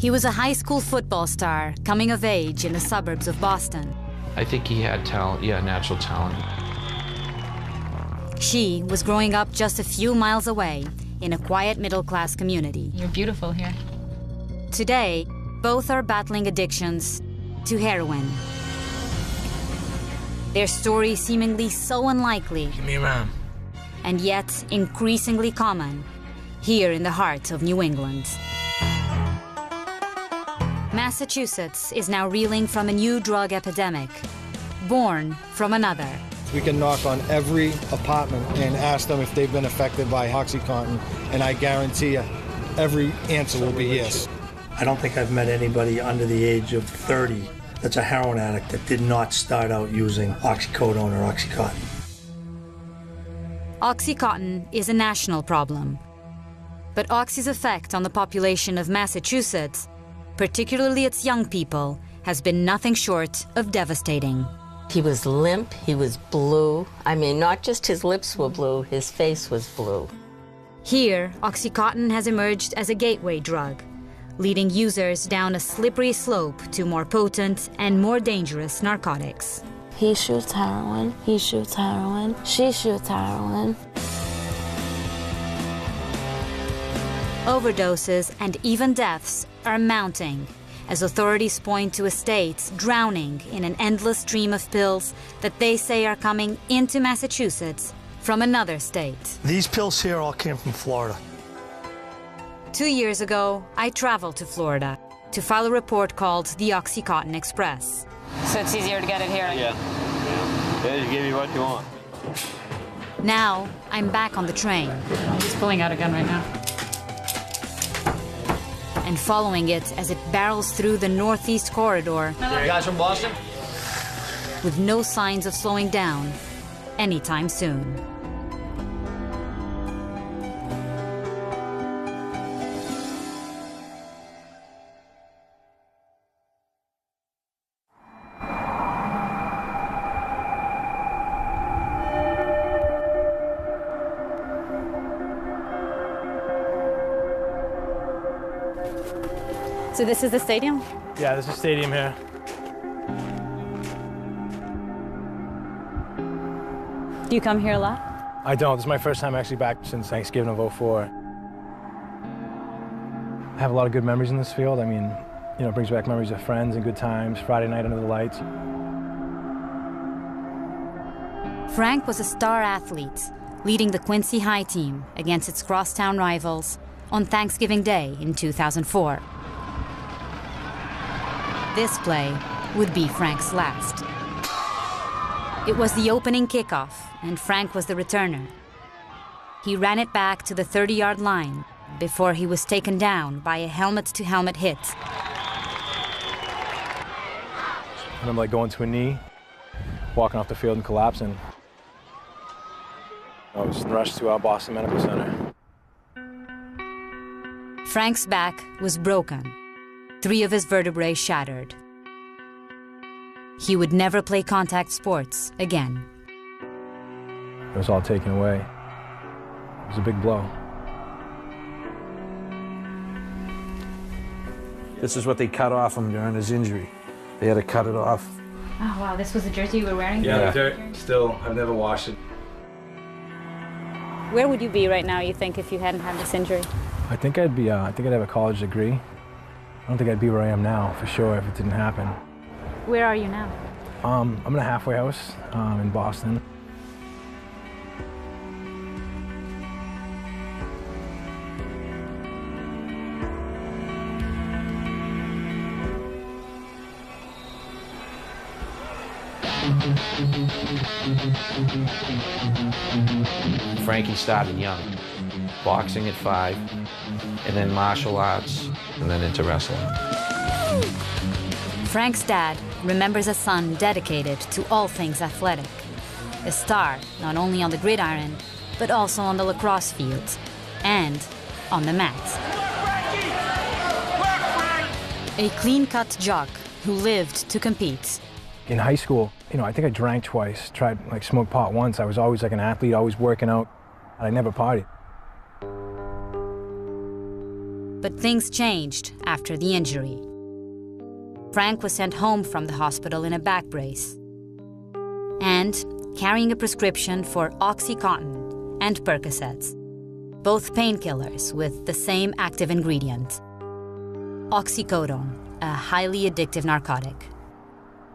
He was a high school football star coming of age in the suburbs of Boston. I think he had talent, natural talent. She was growing up just a few miles away in a quiet middle-class community. You're beautiful here. Today, both are battling addictions to heroin. Their story seemingly so unlikely. Give me around. And yet increasingly common here in the heart of New England. Massachusetts is now reeling from a new drug epidemic, born from another. We can knock on every apartment and ask them if they've been affected by OxyContin, and I guarantee you, every answer will be yes. I don't think I've met anybody under the age of 30 that's a heroin addict that did not start out using OxyCodone or OxyContin. OxyContin is a national problem, but Oxy's effect on the population of Massachusetts, particularly its young people, has been nothing short of devastating. He was limp, he was blue. I mean, not just his lips were blue, his face was blue. Here, OxyContin has emerged as a gateway drug, leading users down a slippery slope to more potent and more dangerous narcotics. He shoots heroin, he shoots heroin, she shoots heroin. Overdoses and even deaths are mounting as authorities point to estates drowning in an endless stream of pills that they say are coming into Massachusetts from another state. These pills here all came from Florida. 2 years ago, I traveled to Florida to file a report called the OxyContin Express. So it's easier to get it here? Yeah. They just give you what you want. Now, I'm back on the train. He's pulling out a gun right now. And following it as it barrels through the northeast corridor. You guys from Boston? With no signs of slowing down anytime soon. So this is the stadium? Yeah, there's a stadium here. Do you come here a lot? I don't. This is my first time actually back since Thanksgiving of '04. I have a lot of good memories in this field. I mean, it brings back memories of friends and good times, Friday night under the lights. Frank was a star athlete, leading the Quincy High team against its crosstown rivals on Thanksgiving Day in 2004. This play would be Frank's last. It was the opening kickoff, and Frank was the returner. He ran it back to the 30-yard line before he was taken down by a helmet-to-helmet hit. And I'm like going to a knee, walking off the field and collapsing. I was rushed to our Boston Medical Center. Frank's back was broken. 3 of his vertebrae shattered. He would never play contact sports again. It was all taken away. It was a big blow. This is what they cut off him during his injury. They had to cut it off. Oh, wow, this was the jersey you were wearing? Yeah, the dirt, still, I've never washed it. Where would you be right now, you think, if you hadn't had this injury? I think I'd have a college degree. I don't think I'd be where I am now, for sure, if it didn't happen. Where are you now? I'm in a halfway house in Boston. Frankie started young, boxing at 5, and then martial arts, and then into wrestling. Frank's dad remembers a son dedicated to all things athletic. A star not only on the gridiron, but also on the lacrosse field and on the mat. A clean-cut jock who lived to compete. In high school, I think I drank twice, tried smoke pot once. I was always an athlete, always working out. I never partied. But things changed after the injury. Frank was sent home from the hospital in a back brace and carrying a prescription for OxyContin and Percocets, both painkillers with the same active ingredient, OxyContin, a highly addictive narcotic.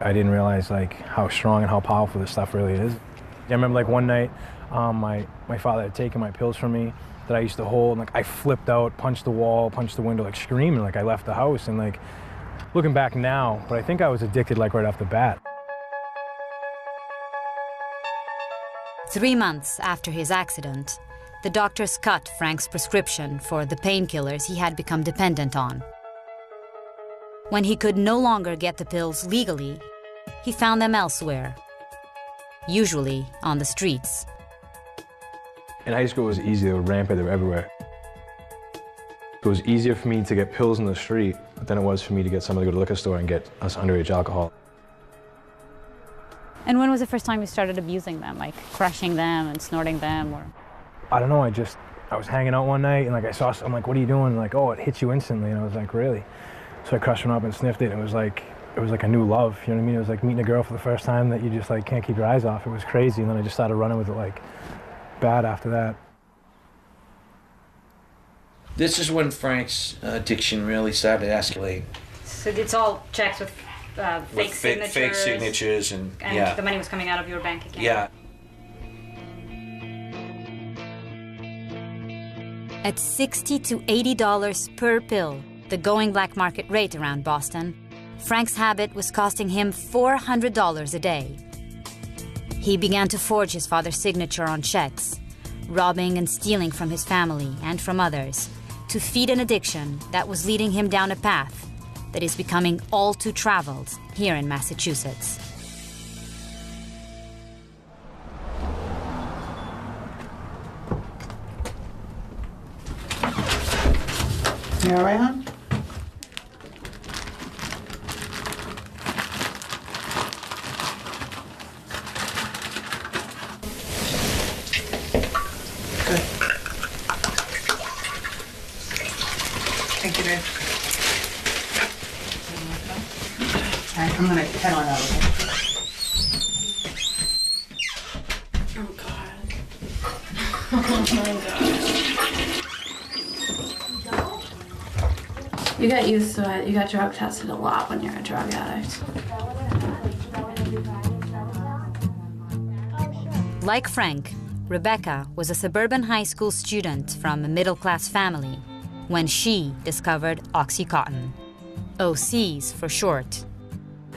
I didn't realize how strong and how powerful this stuff really is. I remember one night, my father had taken my pills from me that I used to hold, and I flipped out, punched the wall, punched the window, screaming, I left the house. And looking back now, but I think I was addicted right off the bat. 3 months after his accident, the doctors cut Frank's prescription for the painkillers he had become dependent on. When he could no longer get the pills legally, he found them elsewhere, usually on the streets. In high school, it was easy. They were rampant. They were everywhere. It was easier for me to get pills in the street than it was for me to get somebody to go to the liquor store and get us underage alcohol. And when was the first time you started abusing them, crushing them and snorting them? Or I don't know. I was hanging out one night and I saw. I'm like, "What are you doing?" Oh, it hits you instantly. And I was like, "Really?" So I crushed one up and sniffed it. And it was like a new love. You know what I mean? It was like meeting a girl for the first time that you just can't keep your eyes off. It was crazy. And then I just started running with it bad after that. This is when Frank's addiction really started to escalate. so it's all checks with fake signatures. Fake signatures and yeah. The money was coming out of your bank account. Yeah. At $60 to $80 per pill, the going black market rate around Boston, Frank's habit was costing him $400 a day. He began to forge his father's signature on checks, robbing and stealing from his family and from others to feed an addiction that was leading him down a path that is becoming all too traveled here in Massachusetts. You all right, hon? Good. Thank you, babe. All right, I'm gonna head on out, okay? Oh, God. Oh, my God. You get used to it. You got drug tested a lot when you're a drug addict. Like Frank, Rebecca was a suburban high school student from a middle-class family when she discovered OxyContin, OCs for short.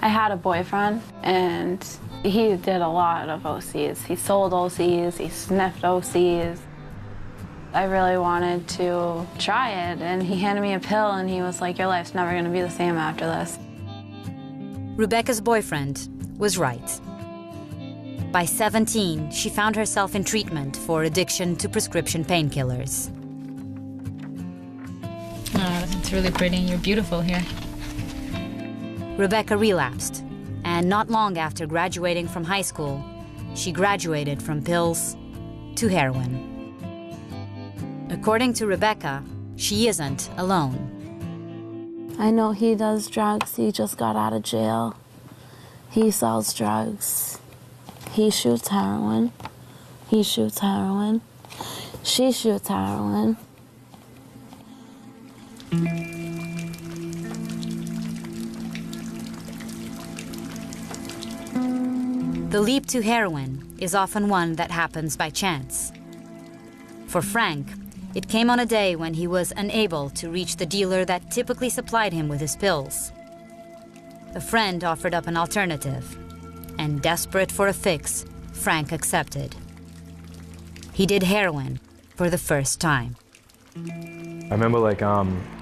I had a boyfriend, and he did a lot of OCs. He sold OCs, he sniffed OCs. I really wanted to try it, and he handed me a pill, and he was like, "Your life's never gonna be the same after this." Rebecca's boyfriend was right. By 17, she found herself in treatment for addiction to prescription painkillers. Oh, it's really pretty. You're beautiful here. Rebecca relapsed, and not long after graduating from high school, she graduated from pills to heroin. According to Rebecca, she isn't alone. I know he does drugs. He just got out of jail. He sells drugs. He shoots heroin. He shoots heroin. She shoots heroin. The leap to heroin is often one that happens by chance. For Frank, it came on a day when he was unable to reach the dealer that typically supplied him with his pills. A friend offered up an alternative, and desperate for a fix, Frank accepted. He did heroin for the first time. I remember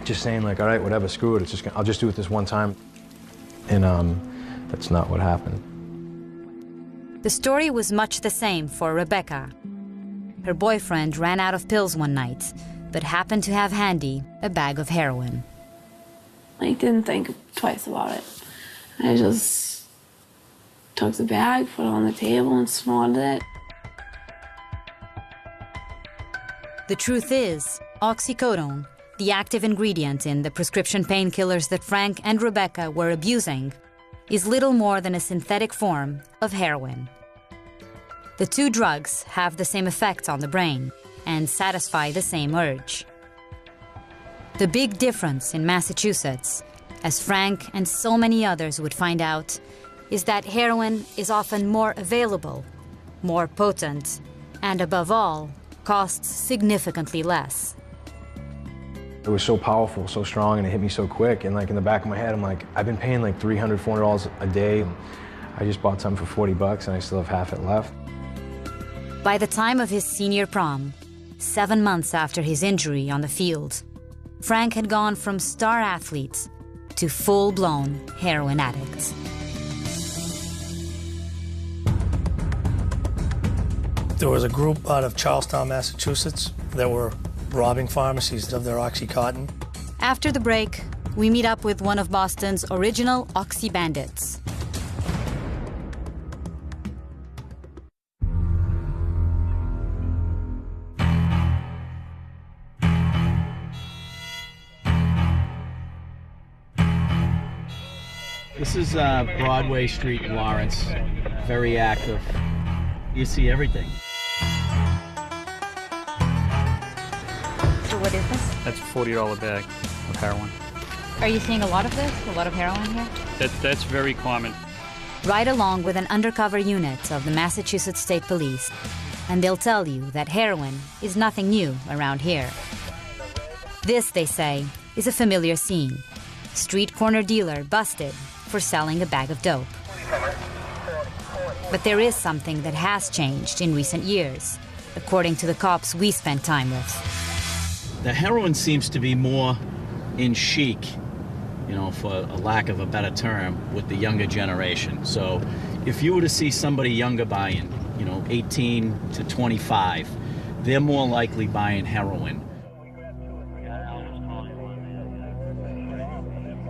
just saying all right, whatever, screw it. I'll just do it this one time. And that's not what happened. The story was much the same for Rebecca. Her boyfriend ran out of pills one night, but happened to have handy a bag of heroin. I didn't think twice about it. I just took the bag, put it on the table, and snorted it. The truth is, OxyContin, the active ingredient in the prescription painkillers that Frank and Rebecca were abusing is little more than a synthetic form of heroin. The two drugs have the same effects on the brain and satisfy the same urge. The big difference in Massachusetts, as Frank and so many others would find out, is that heroin is often more available, more potent, and above all, costs significantly less. It was so powerful, so strong, and it hit me so quick. And like in the back of my head, I'm like, I've been paying like $300, $400 a day. I just bought some for 40 bucks and I still have half it left. By the time of his senior prom, 7 months after his injury on the field, Frank had gone from star athlete to full-blown heroin addict. There was a group out of Charlestown, Massachusetts that were robbing pharmacies of their OxyContin. After the break, we meet up with one of Boston's original Oxy bandits. This is Broadway Street in Lawrence. Very active. You see everything. So what is this? That's a $40 bag of heroin. Are you seeing a lot of this? A lot of heroin here? That's very common. Ride along with an undercover unit of the Massachusetts State Police, and they'll tell you that heroin is nothing new around here. This, they say, is a familiar scene. Street corner dealer busted for selling a bag of dope. But there is something that has changed in recent years, according to the cops we spent time with. The heroin seems to be more in chic, you know, for a lack of a better term, with the younger generation. So if you were to see somebody younger buying, you know, 18 to 25, they're more likely buying heroin.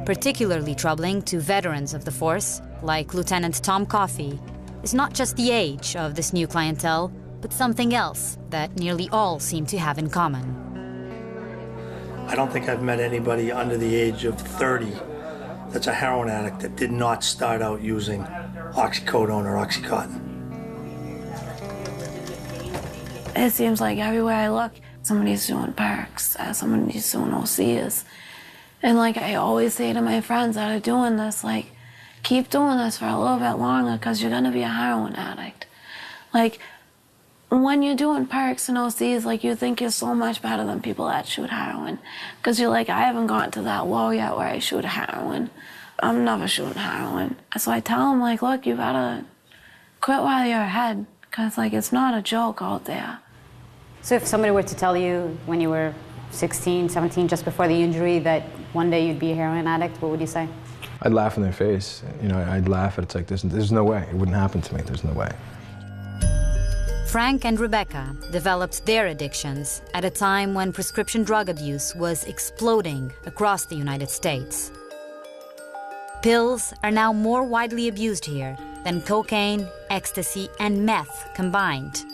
Particularly troubling to veterans of the force, like Lieutenant Tom Coffey, is not just the age of this new clientele, but something else that nearly all seem to have in common. I don't think I've met anybody under the age of 30 that's a heroin addict that did not start out using OxyContin or OxyContin. It seems like everywhere I look, somebody's doing perks, somebody's doing OCs. And like I always say to my friends that are doing this, like, keep doing this for a little bit longer because you're gonna be a heroin addict. Like, when you're doing perks and OCs, like, you think you're so much better than people that shoot heroin. Because you're like, I haven't gotten to that low yet where I shoot heroin. I'm never shooting heroin. So I tell them, like, look, you gotta quit while you're ahead, because, like, it's not a joke out there. So if somebody were to tell you when you were 16, 17, just before the injury, that one day you'd be a heroin addict, what would you say? I'd laugh in their face. You know, I'd laugh at it. It's like, there's no way. It wouldn't happen to me. There's no way. Frank and Rebecca developed their addictions at a time when prescription drug abuse was exploding across the United States. Pills are now more widely abused here than cocaine, ecstasy, and meth combined.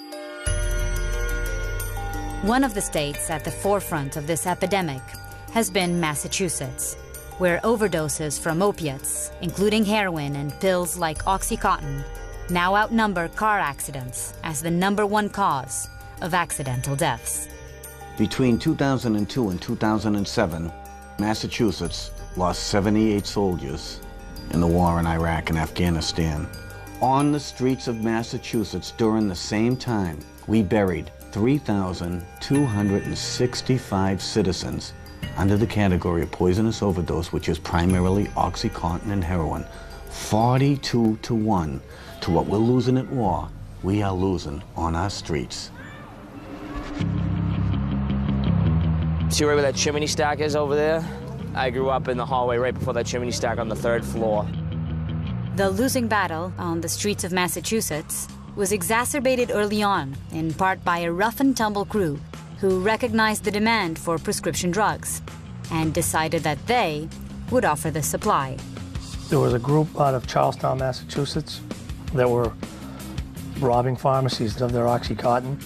One of the states at the forefront of this epidemic has been Massachusetts, where overdoses from opiates, including heroin and pills like OxyContin, now outnumber car accidents as the #1 cause of accidental deaths. Between 2002 and 2007, Massachusetts lost 78 soldiers in the war in Iraq and Afghanistan. On the streets of Massachusetts during the same time, we buried 3,265 citizens under the category of poisonous overdose, which is primarily OxyContin and heroin. 42 to 1 to what we're losing at war, we are losing on our streets. See where that chimney stack is over there? I grew up in the hallway right before that chimney stack on the 3rd floor. The losing battle on the streets of Massachusetts was exacerbated early on, in part by a rough-and-tumble crew who recognized the demand for prescription drugs and decided that they would offer the supply. There was a group out of Charlestown, Massachusetts that were robbing pharmacies of their OxyContin.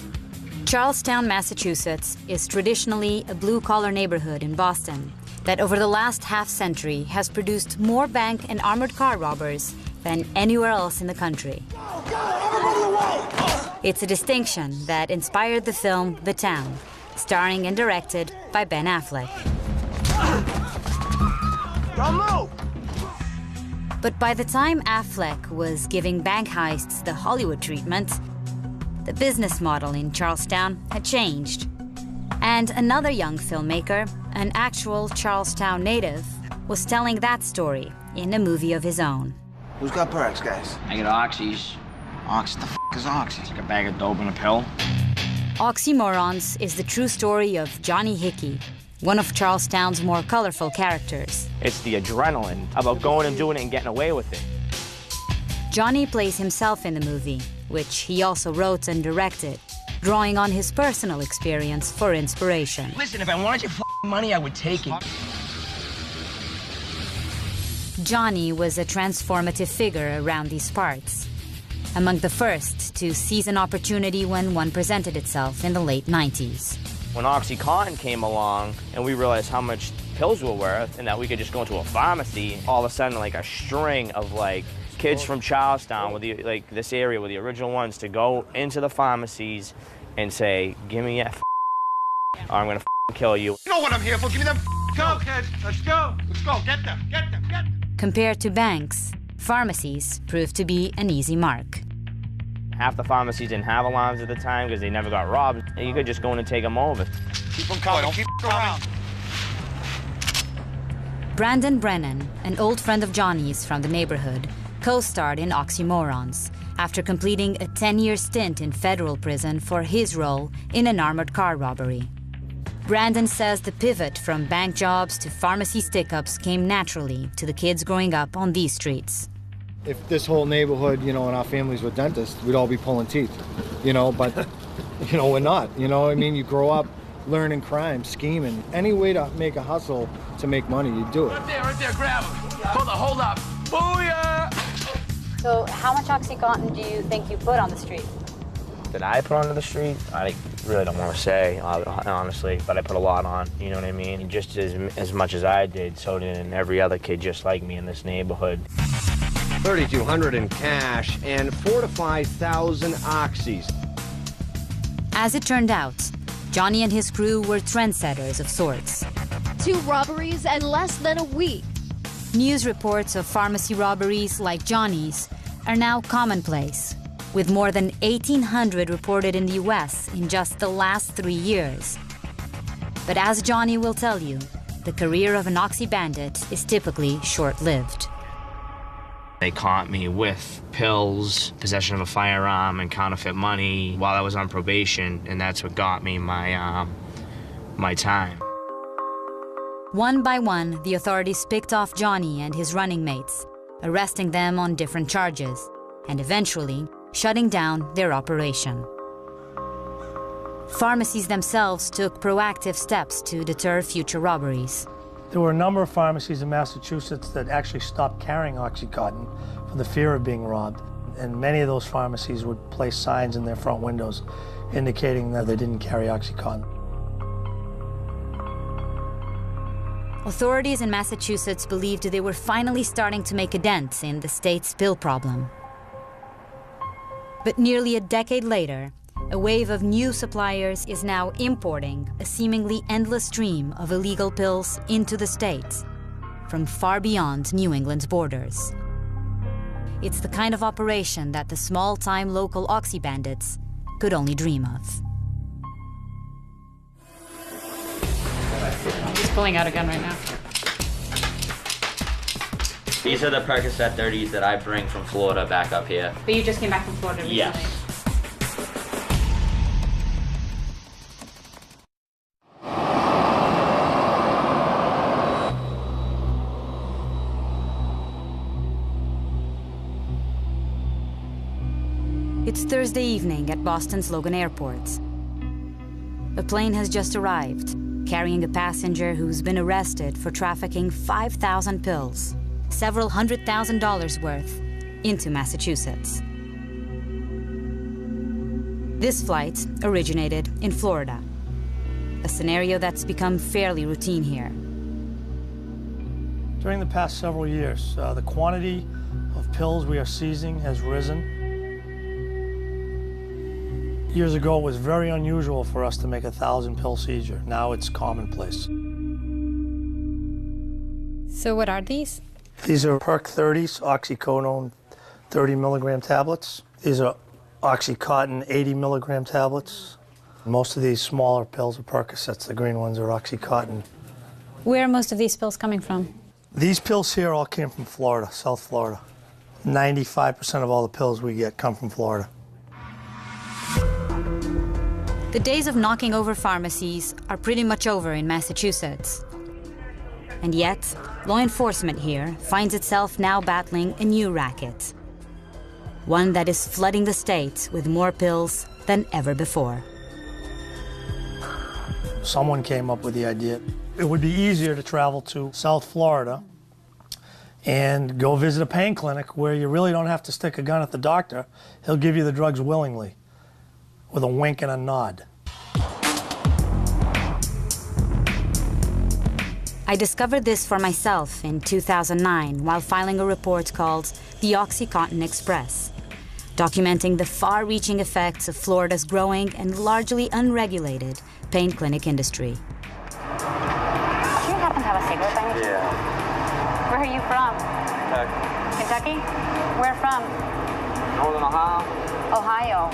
Charlestown, Massachusetts is traditionally a blue-collar neighborhood in Boston that over the last half-century has produced more bank and armored car robbers than anywhere else in the country. It's a distinction that inspired the film The Town, starring and directed by Ben Affleck. Don't move! But by the time Affleck was giving bank heists the Hollywood treatment, the business model in Charlestown had changed. And another young filmmaker, an actual Charlestown native, was telling that story in a movie of his own. Who's got perks, guys? I get oxys. Ox, the f is oxy? It's like a bag of dope and a pill. Oxymorons is the true story of Johnny Hickey, one of Charlestown's more colorful characters. It's the adrenaline about going and doing it and getting away with it. Johnny plays himself in the movie, which he also wrote and directed, drawing on his personal experience for inspiration. Listen, if I wanted your money, I would take it. Johnny was a transformative figure around these parts, among the first to seize an opportunity when one presented itself in the late 90s. When OxyContin came along and we realized how much pills were worth and that we could just go into a pharmacy, all of a sudden like a string of like kids from Charlestown, with the, this area were the original ones to go into the pharmacies and say, give me that or I'm gonna kill you. You know what I'm here for, give me them go, kids, let's go. Let's go, get them, get them, get them. Compared to banks, pharmacies proved to be an easy mark. Half the pharmacies didn't have alarms at the time because they never got robbed. And you could just go in and take them over. Keep them coming, don't keep around. Brandon Brennan, an old friend of Johnny's from the neighborhood, co-starred in Oxymorons after completing a 10-year stint in federal prison for his role in an armored car robbery. Brandon says the pivot from bank jobs to pharmacy stick-ups came naturally to the kids growing up on these streets. If this whole neighborhood, and our families were dentists, we'd all be pulling teeth, but, we're not, I mean? You grow up learning crime, scheming, any way to make a hustle to make money, you do it. Right there, grab him. Hold up. Booyah! So how much OxyContin do you think you put on the street? Did I put onto the street? I really don't want to say, honestly, but I put a lot on, you know what I mean? And just as much as I did, so did every other kid just like me in this neighborhood. $3,200 in cash and 4,000 to 5,000 oxys. As it turned out, Johnny and his crew were trendsetters of sorts. 2 robberies in less than a week. News reports of pharmacy robberies like Johnny's are now commonplace, with more than 1,800 reported in the US in just the last 3 years. But as Johnny will tell you, the career of an oxy bandit is typically short-lived. They caught me with pills, possession of a firearm, and counterfeit money while I was on probation, and that's what got me my time. One by one, the authorities picked off Johnny and his running mates, arresting them on different charges, and eventually shutting down their operation. Pharmacies themselves took proactive steps to deter future robberies. There were a number of pharmacies in Massachusetts that actually stopped carrying OxyContin for the fear of being robbed. And many of those pharmacies would place signs in their front windows indicating that they didn't carry OxyContin. Authorities in Massachusetts believed they were finally starting to make a dent in the state's pill problem. But nearly a decade later, a wave of new suppliers is now importing a seemingly endless stream of illegal pills into the state from far beyond New England's borders. It's the kind of operation that the small-time local oxy bandits could only dream of. He's pulling out a gun right now. These are the Percocet 30s that I bring from Florida back up here. But you just came back from Florida recently. Yes. It's Thursday evening at Boston's Logan Airport. A plane has just arrived, carrying a passenger who's been arrested for trafficking 5,000 pills, several $100,000 worth, into Massachusetts. This flight originated in Florida, a scenario that's become fairly routine here. During the past several years, the quantity of pills we are seizing has risen. Years ago, it was very unusual for us to make a 1,000-pill seizure. Now it's commonplace. So what are these? These are Perk 30s, OxyContin 30-milligram tablets. These are OxyContin 80-milligram tablets. Most of these smaller pills are Percocets. The green ones are OxyContin. Where are most of these pills coming from? These pills here all came from Florida, South Florida. 95% of all the pills we get come from Florida. The days of knocking over pharmacies are pretty much over in Massachusetts. And yet, law enforcement here finds itself now battling a new racket. One that is flooding the state with more pills than ever before. Someone came up with the idea. It would be easier to travel to South Florida and go visit a pain clinic where you really don't have to stick a gun at the doctor. He'll give you the drugs willingly, with a wink and a nod. I discovered this for myself in 2009 while filing a report called The OxyContin Express, documenting the far-reaching effects of Florida's growing and largely unregulated pain clinic industry. Do you happen to have a cigarette by any chance? Yeah. Where are you from? Kentucky. Kentucky? Where from? Northern Ohio. Ohio.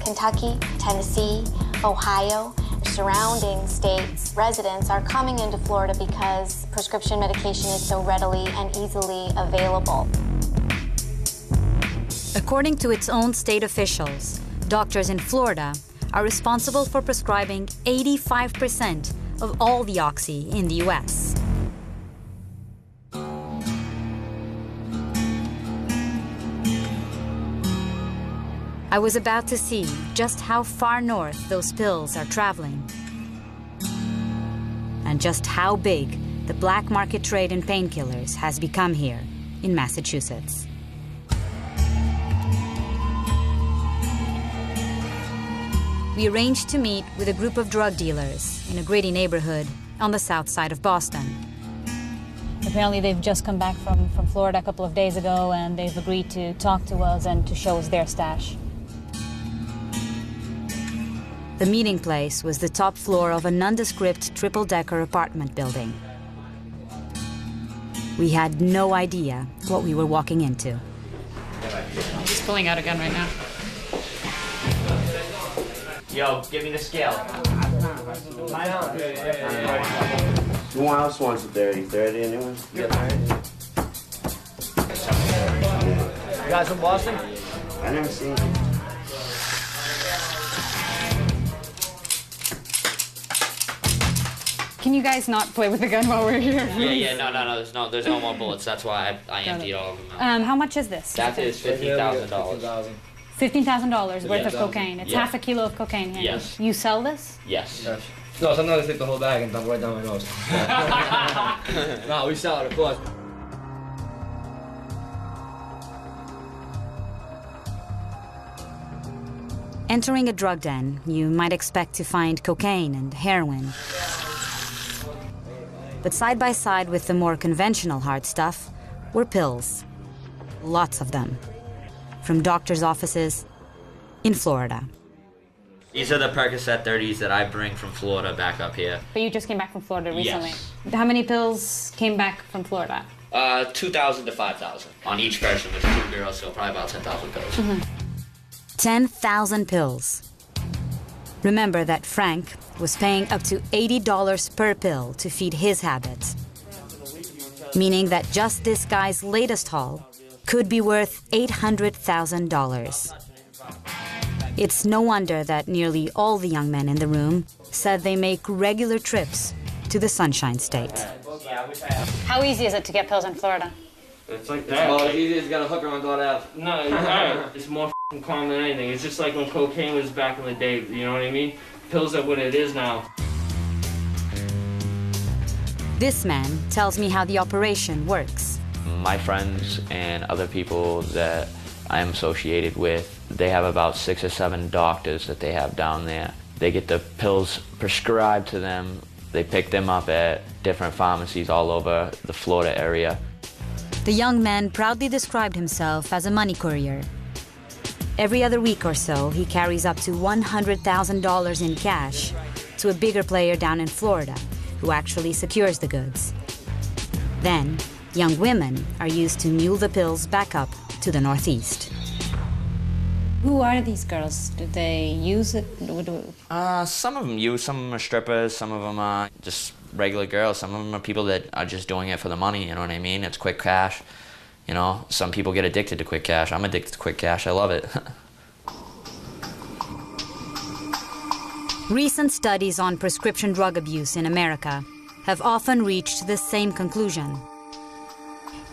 Kentucky, Tennessee, Ohio, surrounding states, residents are coming into Florida because prescription medication is so readily and easily available. According to its own state officials, doctors in Florida are responsible for prescribing 85% of all the Oxy in the US. I was about to see just how far north those pills are traveling, and just how big the black market trade in painkillers has become here in Massachusetts. We arranged to meet with a group of drug dealers in a gritty neighborhood on the south side of Boston. Apparently they've just come back from Florida a couple of days ago, and they've agreed to talk to us and to show us their stash. The meeting place was the top floor of a nondescript triple-decker apartment building. We had no idea what we were walking into. He's pulling out a gun right now. Yo, give me the scale. Who else wants a 30? 30 anyone? Yeah. You guys from Boston? I never seen you. Can you guys not play with the gun while we're here? Yeah, no, there's no more bullets. That's why I emptied all of them out. How much is this? That is $50,000. $15,000 worth Yes. of cocaine. It's Yeah. half a kilo of cocaine here. Yes. You sell this? Yes. No, sometimes they take the whole bag and dump right down my nose. No, we sell it, of course. Entering a drug den, you might expect to find cocaine and heroin. But side by side with the more conventional hard stuff were pills. Lots of them. From doctors' offices in Florida. These are the Percocet 30s that I bring from Florida back up here. But you just came back from Florida recently. Yes. How many pills came back from Florida? 2,000 to 5,000 on each person with 2 girls, so probably about 10,000 pills. Mm-hmm. 10,000 pills. Remember that Frank was paying up to $80 per pill to feed his habits, meaning that just this guy's latest haul could be worth $800,000. It's no wonder that nearly all the young men in the room said they make regular trips to the Sunshine State. How easy is it to get pills in Florida? It's like that. Well, it's easy as got a hooker on Dot Ave. No, it's alright. It's more common than anything. It's just like when cocaine was back in the day, you know what I mean? Pills are what it is now. This man tells me how the operation works. My friends and other people that I am associated with. They have about 6 or 7 doctors that they have down there. They get the pills prescribed to them. They pick them up at different pharmacies all over the Florida area. The young man proudly described himself as a money courier. Every other week or so, he carries up to $100,000 in cash to a bigger player down in Florida, who actually secures the goods. Then, young women are used to mule the pills back up to the Northeast. Who are these girls? Do they use it? Some of them use, some of them are strippers, some of them are just regular girls, some of them are people that are just doing it for the money, you know what I mean? It's quick cash. You know, some people get addicted to quick cash. I'm addicted to quick cash, I love it. Recent studies on prescription drug abuse in America have often reached the same conclusion: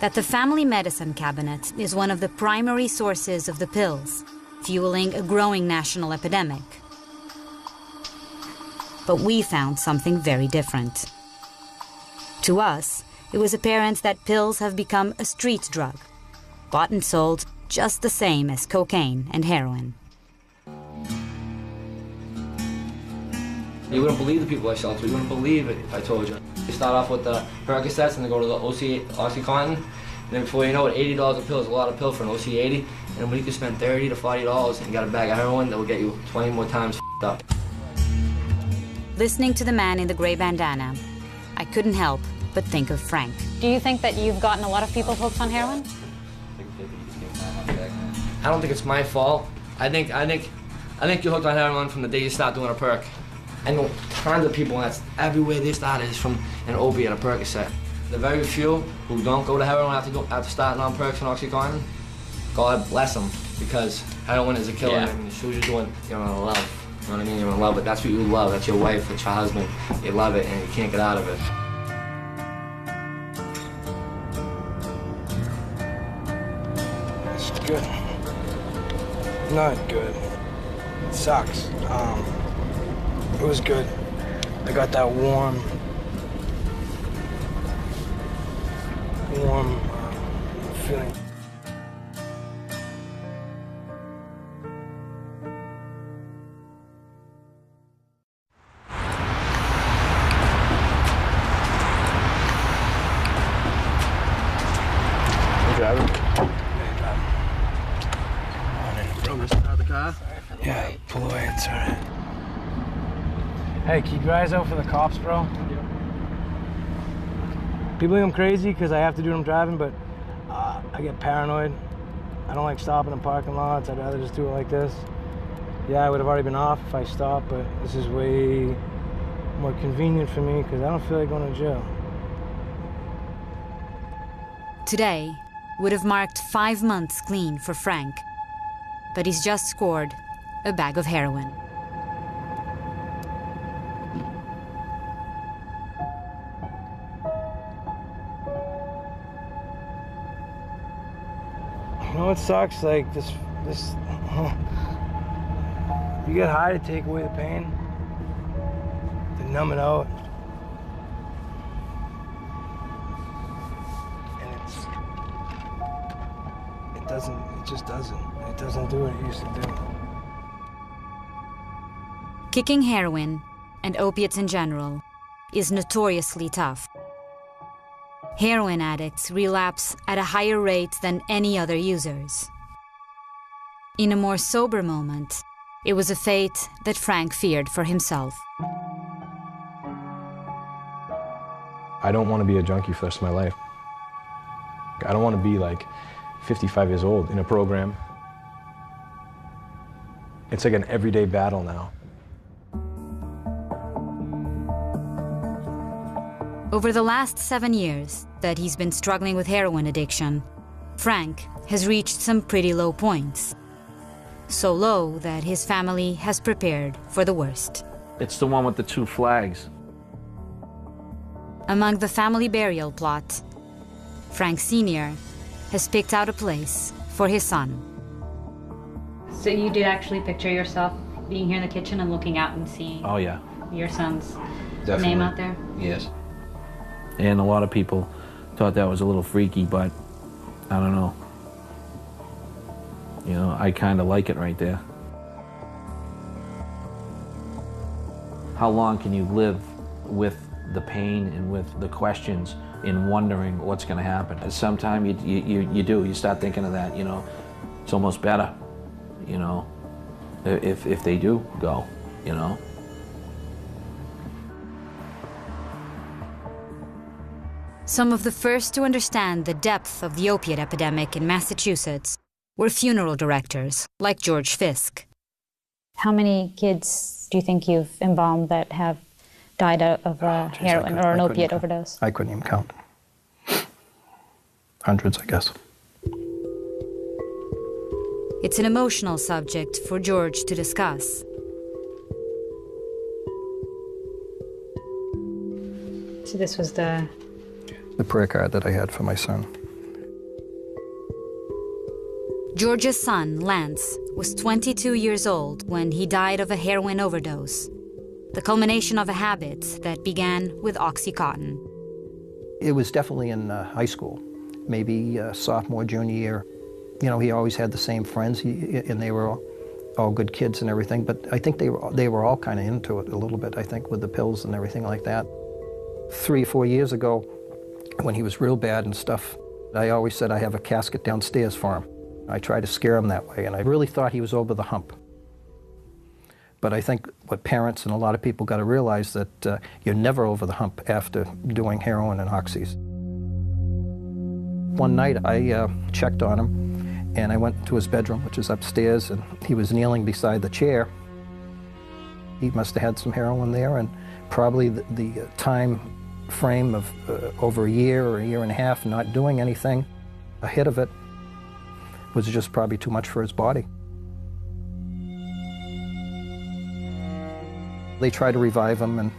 that the family medicine cabinet is one of the primary sources of the pills, fueling a growing national epidemic. But we found something very different. To us, it was apparent that pills have become a street drug, bought and sold just the same as cocaine and heroin. You wouldn't believe the people I sell to. You wouldn't believe it if I told you. They start off with the Percocets and they go to the OxyContin. And then before you know it, $80 a pill is a lot of pill for an OC80. And then when you can spend $30 to $40 and you got a bag of heroin that will get you 20 more times up. Listening to the man in the gray bandana, I couldn't help but think of Frank. Do you think that you've gotten a lot of people hooked on heroin? I don't think it's my fault. I think you're hooked on heroin from the day you start doing a perk. I know tons of people, and that's everywhere they started is from an opiate, a Percocet. The very few who don't go to heroin after starting on perks and OxyContin, God bless them, because heroin is a killer. Yeah. I mean, as soon as you're doing, you're in love. You know what I mean? You're in love with. That's what you love. That's your wife. That's your husband. You love it, and you can't get out of it. It's good. Not good. It sucks. It was good. I got that warm feeling. Yeah, pull away, it's all right. Hey, keep your eyes out for the cops, bro. People think I'm crazy because I have to do what I'm driving, but I get paranoid. I don't like stopping in parking lots. I'd rather just do it like this. Yeah, I would have already been off if I stopped, but this is way more convenient for me because I don't feel like going to jail. Today would have marked 5 months clean for Frank, but he's just scored a bag of heroin. You know what sucks? Like this, you get high to take away the pain, to numb it out. And it doesn't do what it used to do. Kicking heroin, and opiates in general, is notoriously tough. Heroin addicts relapse at a higher rate than any other users. In a more sober moment, it was a fate that Frank feared for himself. I don't want to be a junkie for the rest of my life. I don't want to be like 55 years old in a program. It's like an everyday battle now. Over the last 7 years that he's been struggling with heroin addiction, Frank has reached some pretty low points. So low that his family has prepared for the worst. It's the one with the 2 flags. Among the family burial plot, Frank Sr. has picked out a place for his son. So you did actually picture yourself being here in the kitchen and looking out and seeing Oh yeah, your son's definitely. name out there? Yes. And a lot of people thought that was a little freaky, but I don't know. You know, I kind of like it right there. How long can you live with the pain and with the questions and wondering what's going to happen? At some time you do. You start thinking of that, you know. It's almost better, you know, if they do go, you know. Some of the first to understand the depth of the opiate epidemic in Massachusetts were funeral directors like George Fisk. How many kids do you think you've embalmed that have died out of heroin or an opiate overdose? I couldn't even count. Hundreds, I guess. It's an emotional subject for George to discuss. So this was the prayer card that I had for my son. George's son, Lance, was 22 years old when he died of a heroin overdose, the culmination of a habit that began with OxyContin. It was definitely in high school, maybe sophomore, junior year. You know, he always had the same friends, and they were all good kids and everything, but I think they were all kind of into it a little bit, I think, with the pills and everything like that. 3 or 4 years ago, when he was real bad and stuff, I always said I have a casket downstairs for him. I tried to scare him that way, and I really thought he was over the hump. But I think what parents and a lot of people got to realize that you're never over the hump after doing heroin and oxys. One night I checked on him, and I went to his bedroom, which is upstairs, and he was kneeling beside the chair. He must have had some heroin there, and probably the time frame of over a year or a year and a half not doing anything, a hit of it was just probably too much for his body. They tried to revive him, and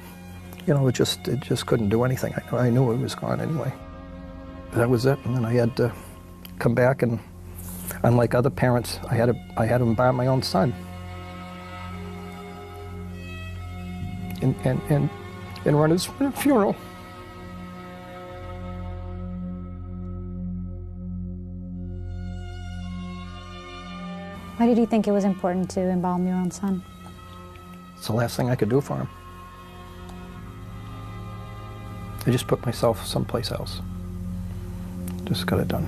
you know, it just couldn't do anything. I knew it was gone anyway. That was it, and then I had to come back, and unlike other parents, I had to embalm my own son, and run his funeral. Why did you think it was important to embalm your own son? It's the last thing I could do for him. I just put myself someplace else. Just got it done.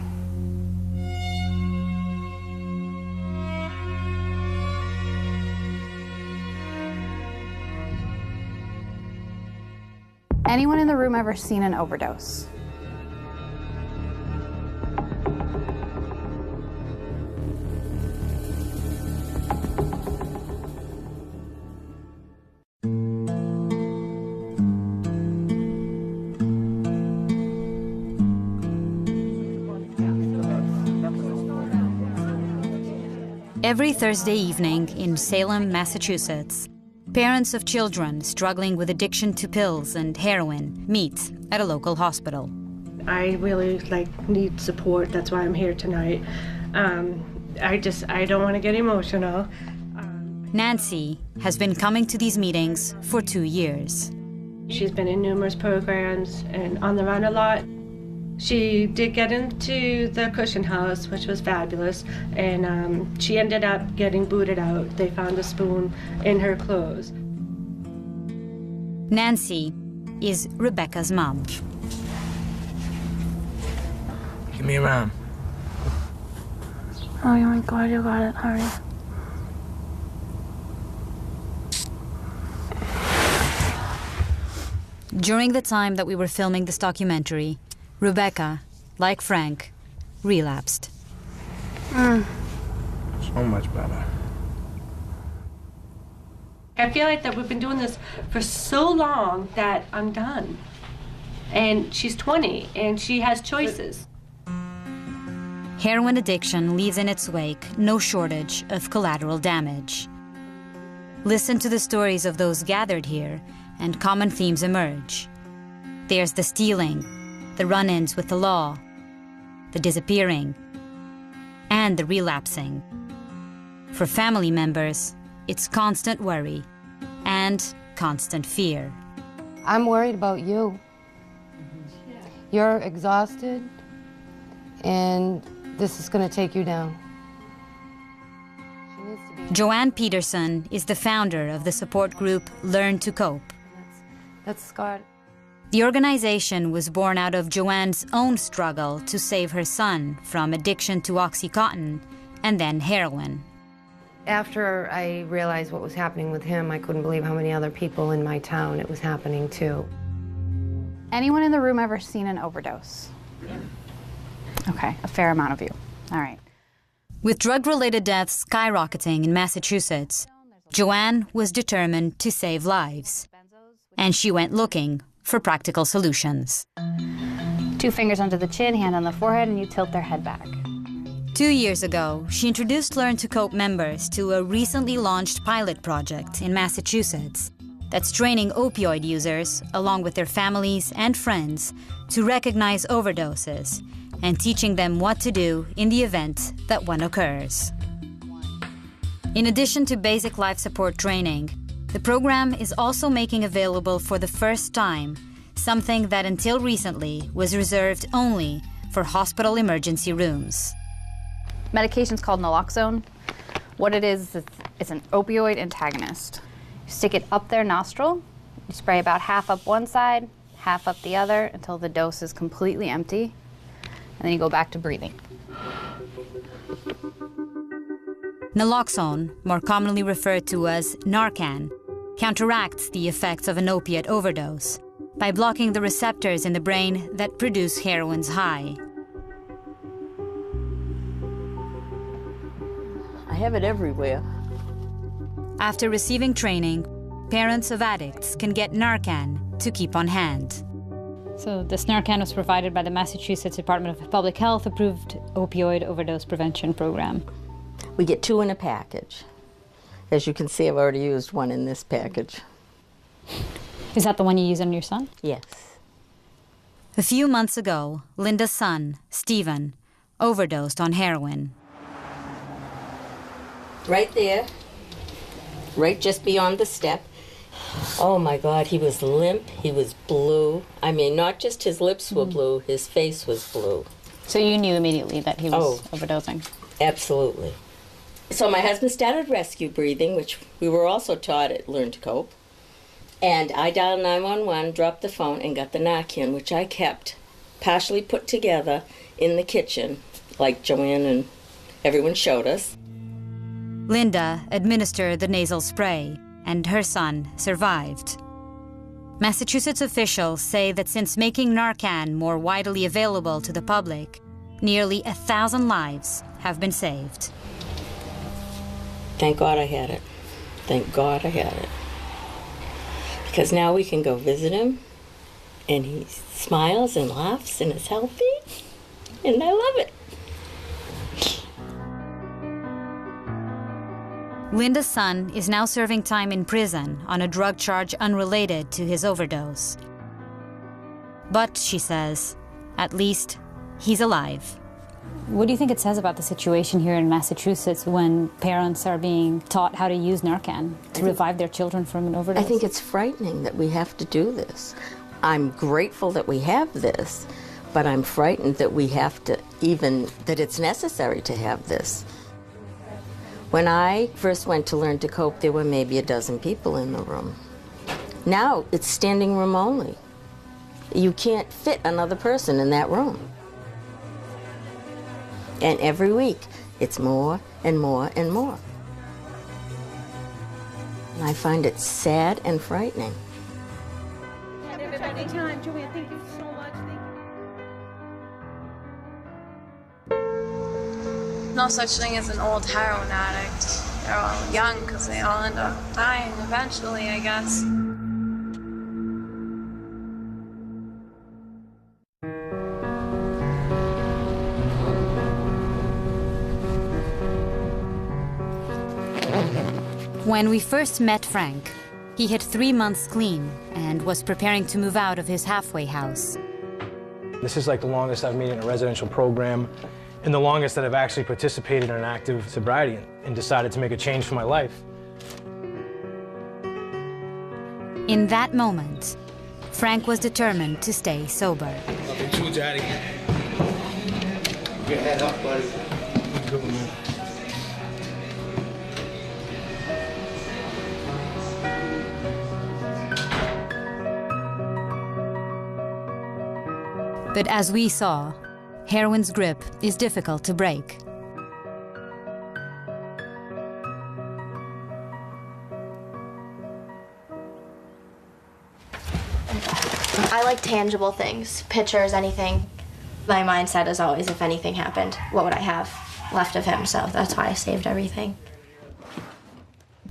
Anyone in the room ever seen an overdose? Every Thursday evening in Salem, Massachusetts, parents of children struggling with addiction to pills and heroin meet at a local hospital. I really need support. That's why I'm here tonight. I don't want to get emotional. Nancy has been coming to these meetings for 2 years. She's been in numerous programs and on the run a lot. She did get into the Cushion House, which was fabulous, and she ended up getting booted out. They found a spoon in her clothes. Nancy is Rebecca's mom. Give me your arm. Oh my God, you got it. Hurry. During the time that we were filming this documentary, Rebecca, like Frank, relapsed. So much better. I feel like that we've been doing this for so long that I'm done. And she's 20, and she has choices. Heroin addiction leaves in its wake no shortage of collateral damage. Listen to the stories of those gathered here, and common themes emerge. There's the stealing, the run-ins with the law, the disappearing, and the relapsing. For family members, it's constant worry and constant fear. I'm worried about you. You're exhausted, and this is going to take you down. Joanne Peterson is the founder of the support group Learn to Cope. That's scarred. The organization was born out of Joanne's own struggle to save her son from addiction to OxyContin and then heroin. After I realized what was happening with him, I couldn't believe how many other people in my town it was happening to. Anyone in the room ever seen an overdose? Okay, a fair amount of you. All right. With drug-related deaths skyrocketing in Massachusetts, Joanne was determined to save lives. And she went looking for practical solutions. 2 fingers under the chin, hand on the forehead, and you tilt their head back. 2 years ago, she introduced Learn to Cope members to a recently launched pilot project in Massachusetts that's training opioid users, along with their families and friends, to recognize overdoses and teaching them what to do in the event that one occurs. In addition to basic life support training, the program is also making available for the first time something that until recently was reserved only for hospital emergency rooms. Medication's called naloxone. What it is, it's an opioid antagonist. You stick it up their nostril, you spray about half up one side, half up the other until the dose is completely empty, and then you go back to breathing. Naloxone, more commonly referred to as Narcan, counteracts the effects of an opiate overdose by blocking the receptors in the brain that produce heroin's high. I have it everywhere. After receiving training, parents of addicts can get Narcan to keep on hand. So this Narcan was provided by the Massachusetts Department of Public Health approved opioid overdose prevention program. We get 2 in a package. As you can see, I've already used one in this package. Is that the one you use on your son? Yes. A few months ago, Linda's son, Stephen, overdosed on heroin. Right there, right just beyond the step. Oh my God, he was limp, he was blue. I mean, not just his lips were blue, his face was blue. So you knew immediately that he was overdosing? Absolutely. So my husband started rescue breathing, which we were also taught at Learn to Cope. And I dialed 911, dropped the phone, and got the Narcan, which I kept partially put together in the kitchen, like Joanne and everyone showed us. Linda administered the nasal spray, and her son survived. Massachusetts officials say that since making Narcan more widely available to the public, nearly 1,000 lives have been saved. Thank God I had it. Thank God I had it. Because now we can go visit him, and he smiles and laughs and is healthy, and I love it. Linda's son is now serving time in prison on a drug charge unrelated to his overdose. But, she says, at least he's alive. What do you think it says about the situation here in Massachusetts when parents are being taught how to use Narcan to revive their children from an overdose? I think it's frightening that we have to do this. I'm grateful that we have this, but I'm frightened that we have to that it's necessary to have this. When I first went to Learn to Cope, there were maybe a dozen people in the room. Now it's standing room only. You can't fit another person in that room. And every week, it's more and more and more. And I find it sad and frightening. Anytime, Joanne, thank you so much. No such thing as an old heroin addict. They're all young because they all end up dying eventually, I guess. When we first met Frank, he had 3 months clean and was preparing to move out of his halfway house. This is like the longest I've made in a residential program and the longest that I've actually participated in an active sobriety and decided to make a change for my life. In that moment, Frank was determined to stay sober. Nothing too daddy. Get your head up, buddy. But as we saw, heroin's grip is difficult to break. I like tangible things, pictures, anything. My mindset is always, if anything happened, what would I have left of him? So that's why I saved everything.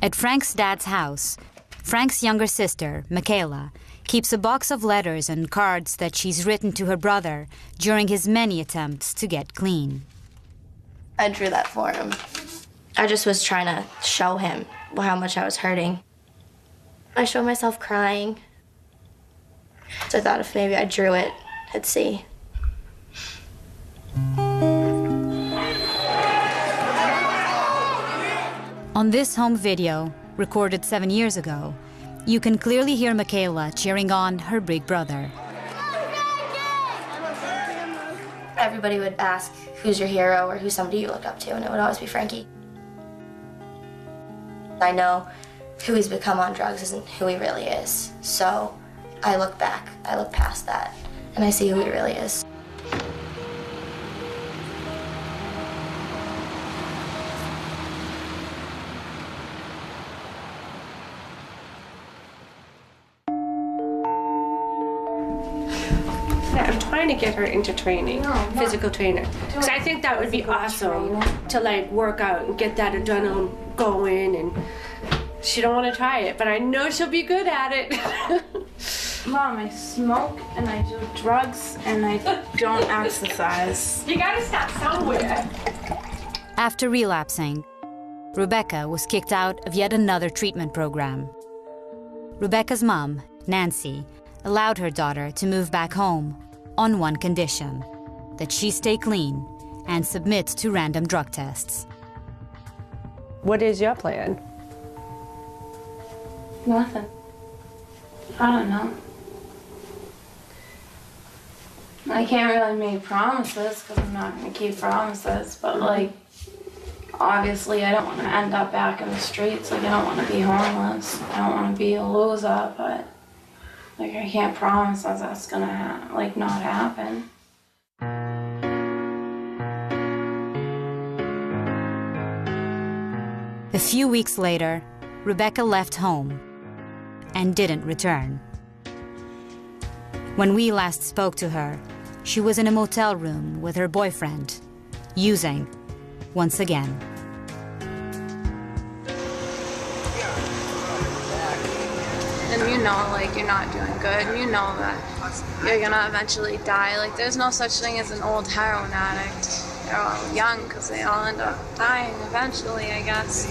At Frank's dad's house, Frank's younger sister, Michaela, keeps a box of letters and cards that she's written to her brother during his many attempts to get clean. I drew that for him. I just was trying to show him how much I was hurting. I showed myself crying. So I thought if maybe I drew it, I'd see. On this home video, recorded 7 years ago, you can clearly hear Michaela cheering on her big brother. Everybody would ask, who's your hero or who's somebody you look up to, and it would always be Frankie. I know who he's become on drugs isn't who he really is, so I look back, I look past that, and I see who he really is. I'm trying to get her into training, physical trainer, because I think that would be awesome to like work out and get that adrenaline going. And she don't want to try it, but I know she'll be good at it. Mom, I smoke and I do drugs and I don't exercise. You gotta start somewhere. After relapsing, Rebecca was kicked out of yet another treatment program. Rebecca's mom, Nancy, allowed her daughter to move back home on one condition, that she stay clean and submit to random drug tests. What is your plan? Nothing. I don't know. I can't really make promises because I'm not going to keep promises, but like, obviously I don't want to end up back in the streets. Like, I don't want to be homeless. I don't want to be a loser, but like, I can't promise that that's going to like not happen. A few weeks later, Rebecca left home and didn't return. When we last spoke to her, she was in a motel room with her boyfriend, using once again. And you know, like, you're not doing good, and you know that you're gonna eventually die. Like, there's no such thing as an old heroin addict. They're all young because they all end up dying eventually, I guess.